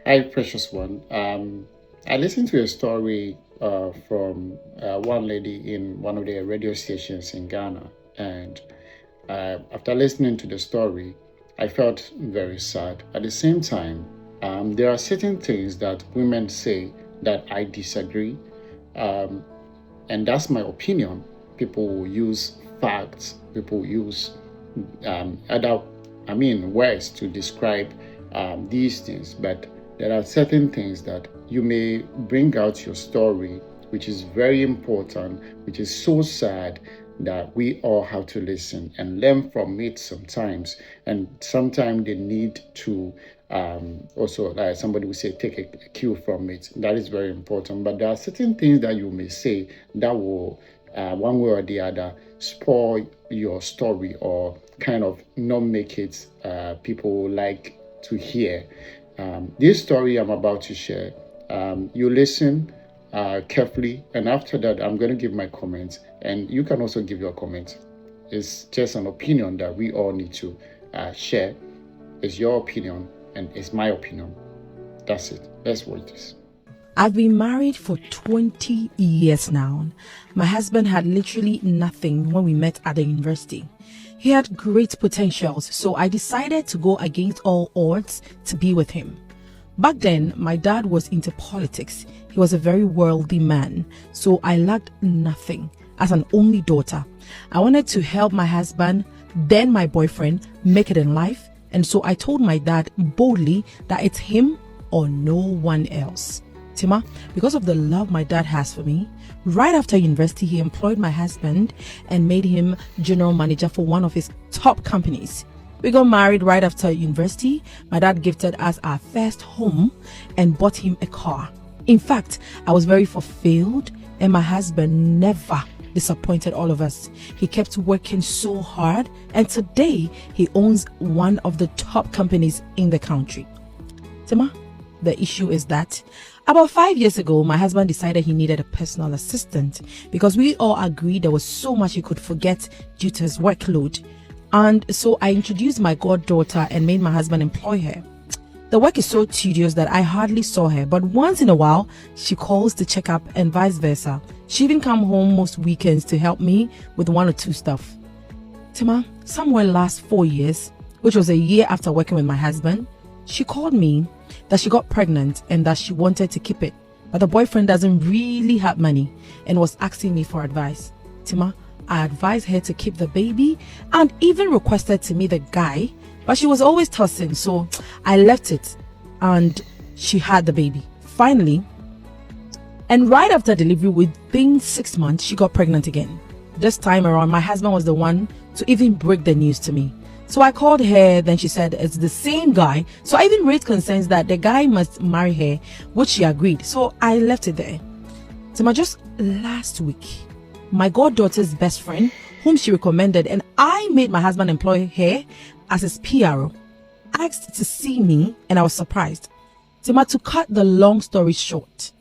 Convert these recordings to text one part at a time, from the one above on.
Hi, precious one. I listened to a story from one lady in one of the radio stations in Ghana, and after listening to the story, I felt very sad. At the same time, there are certain things that women say that I disagree, um, and that's my opinion. People will use facts. People will use other, words to describe these things. But there are certain things that you may bring out your story, which is very important, which is so sad that we all have to listen and learn from it sometimes. And sometimes they need to also, like somebody would say, take a cue from it. That is very important. But there are certain things that you may say that will one way or the other spoil your story or kind of not make it people like to hear. This story I'm about to share, you listen carefully, and after that, I'm going to give my comments, and you can also give your comments. It's just an opinion that we all need to share. It's your opinion, and it's my opinion. That's it. Let's watch this. I've been married for 20 years now. My husband had literally nothing when we met at the university. He had great potentials, so I decided to go against all odds to be with him. Back then, my dad was into politics. He was a very worldly man, so I lacked nothing. As an only daughter, I wanted to help my husband, then my boyfriend, make it in life, and so I told my dad boldly that it's him or no one else. Tima, because of the love my dad has for me, right after university, he employed my husband and made him general manager for one of his top companies. We got married right after university. My dad gifted us our first home and bought him a car. In fact, I was very fulfilled, and my husband never disappointed all of us. He kept working so hard, and today he owns one of the top companies in the country. Tima, the issue is that about 5 years ago, my husband decided he needed a personal assistant because we all agreed there was so much he could forget due to his workload. And so I introduced my goddaughter and made my husband employ her. The work is so tedious that I hardly saw her, but once in a while, she calls to check up and vice versa. She even come home most weekends to help me with one or two stuff. Tima, somewhere last 4 years, which was a year after working with my husband, she called me that she got pregnant and that she wanted to keep it, but the boyfriend doesn't really have money and was asking me for advice. Tima, I advised her to keep the baby and even requested to meet the guy, but she was always tossing, so I left it and she had the baby finally. And right after delivery, within 6 months, she got pregnant again. This time around, my husband was the one to even break the news to me. So I called her, then she said it's the same guy. So I even raised concerns that the guy must marry her, which she agreed. So I left it there. So just last week, my goddaughter's best friend, whom she recommended, and I made my husband employ her as his PRO, asked to see me, and I was surprised. To cut the long story short,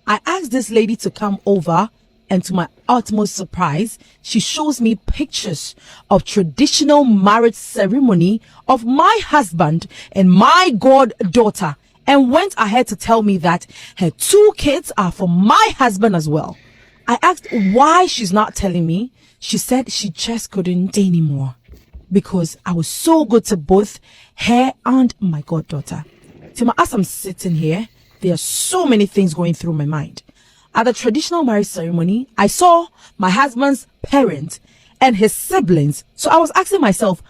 I asked this lady to come over, and to my utmost surprise, she shows me pictures of traditional marriage ceremony of my husband and my goddaughter, and went ahead to tell me that her 2 kids are for my husband as well. I asked why she's not telling me. She said she just couldn't anymore because I was so good to both her and my goddaughter. Tima, as I'm sitting here, there are so many things going through my mind. At the traditional marriage ceremony, I saw my husband's parents and his siblings. So I was asking myself,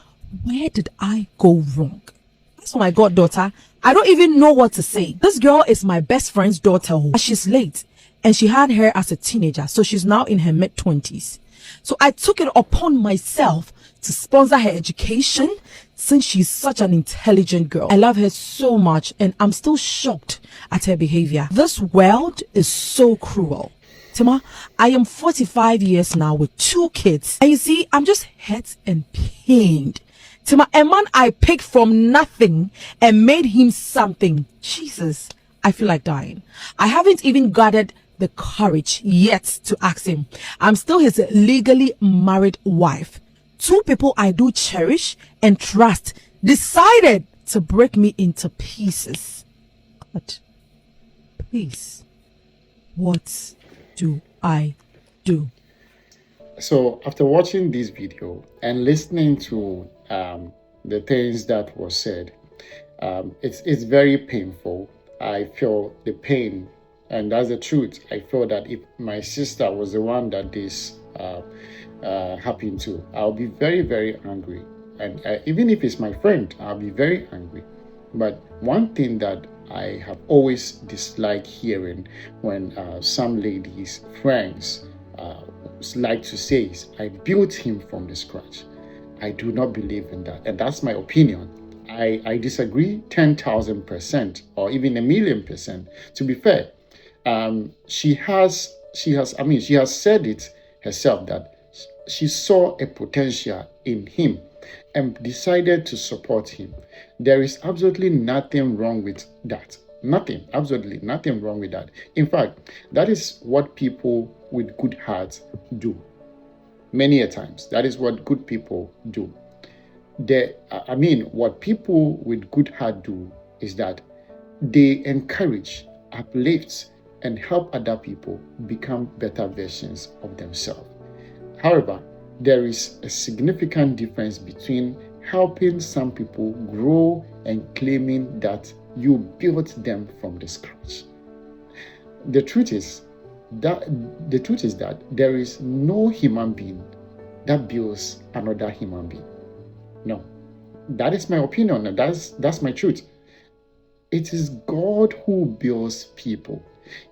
where did I go wrong? As for my goddaughter, I don't even know what to say. This girl is my best friend's daughter. She's late and she had her as a teenager. So she's now in her mid-20s. So I took it upon myself to sponsor her education since she's such an intelligent girl. I love her so much and I'm still shocked at her behavior. This world is so cruel. Tima, I am 45 years now with 2 kids. And you see, I'm just hurt and pained. Tima, a man I picked from nothing and made him something. Jesus, I feel like dying. I haven't even gathered the courage yet to ask him. I'm still his legally married wife. 2 people I do cherish and trust decided to break me into pieces. But please, what do I do? So after watching this video and listening to the things that was said, it's very painful. I feel the pain, and that's the truth. I feel that if my sister was the one that this happened to, I'll be very, very angry. And even if it's my friend, I'll be very angry. But one thing that I have always disliked hearing when some ladies, friends, like to say is, I built him from the scratch. I do not believe in that. And that's my opinion. I disagree 10,000% or even 1,000,000%. To be fair, she has said it herself that she saw a potential in him and decided to support him. There is absolutely nothing wrong with that. Nothing, absolutely nothing wrong with that. In fact, that is what people with good hearts do. Many a times, that is what good people do. What people with good heart do is that they encourage, uplift, and help other people become better versions of themselves. However, there is a significant difference between helping some people grow and claiming that you built them from the scratch. The truth is that there is no human being that builds another human being. No, that is my opinion, and that's my truth. It is God who builds people.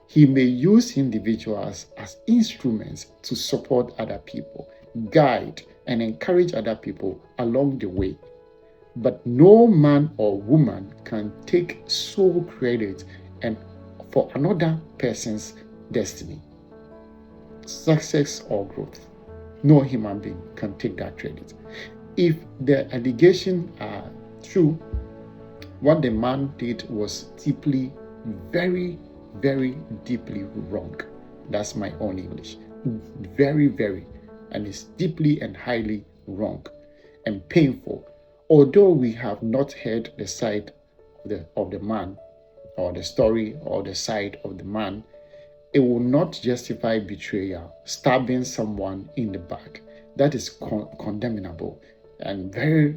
He may use individuals as instruments to support other people, guide and encourage other people along the way. But no man or woman can take sole credit and for another person's destiny, success or growth. No human being can take that credit. If the allegations are true, what the man did was deeply, very, very deeply wrong. That's my own English. Very, very, and it's deeply and highly wrong and painful. Although we have not heard the side of the man, or the story or the side of the man, it will not justify betrayal, stabbing someone in the back. That is condemnable and very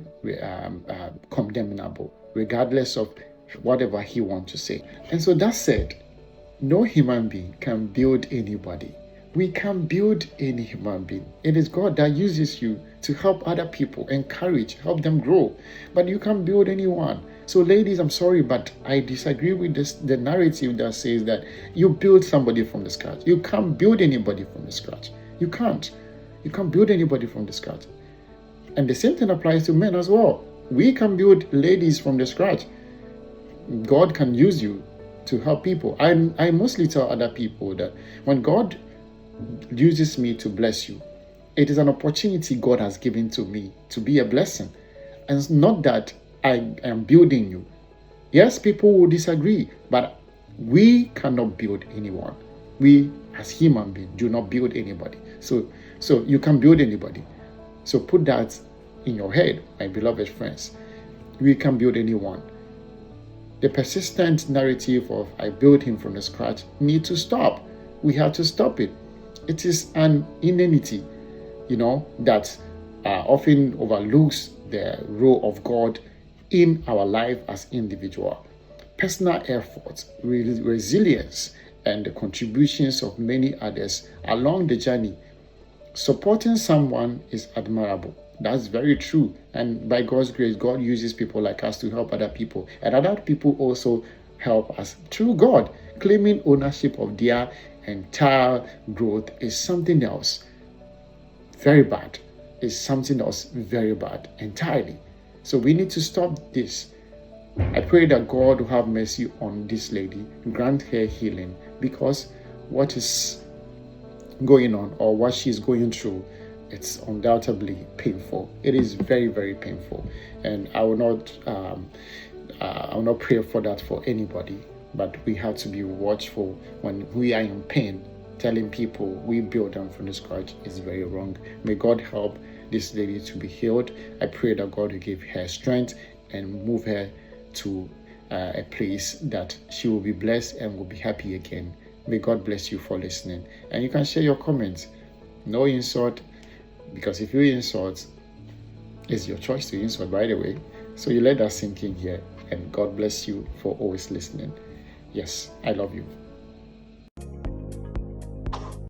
condemnable, regardless of whatever he wants to say. And so that said, no human being can build anybody. We can build any human being. It is God that uses you to help other people, encourage, help them grow. But you can't build anyone. So ladies, I'm sorry, but I disagree with the narrative that says that you build somebody from the scratch. You can't build anybody from the scratch. You can't. You can't build anybody from the scratch. And the same thing applies to men as well. We can build ladies from the scratch. God can use you to help people. I mostly tell other people that when God uses me to bless you, it is an opportunity God has given to me to be a blessing. And it's not that I am building you. Yes, people will disagree, but we cannot build anyone. We as human beings do not build anybody. So you can build anybody. So put that in your head, my beloved friends. We can build anyone. The persistent narrative of I built him from the scratch need to stop. We have to stop it. It is an inanity, that often overlooks the role of God in our life as individual. Personal effort, resilience, and the contributions of many others along the journey. Supporting someone is admirable. That's very true. And by God's grace, God uses people like us to help other people. And other people also help us through God. Claiming ownership of their entire growth is something else. Very bad. It's something else very bad entirely. So we need to stop this. I pray that God will have mercy on this lady, grant her healing, because what is going on or what she's going through, it's undoubtedly painful. It is very, very painful, and I will not pray for that for anybody. But we have to be watchful when we are in pain. Telling people we build them from the scratch is very wrong. May God help this lady to be healed. I pray that God will give her strength and move her to a place that she will be blessed and will be happy again. May God bless you for listening. And you can share your comments. No insult, because if you insult, it's your choice to insult, by the way. So you let that sink in here. And God bless you for always listening. Yes, I love you.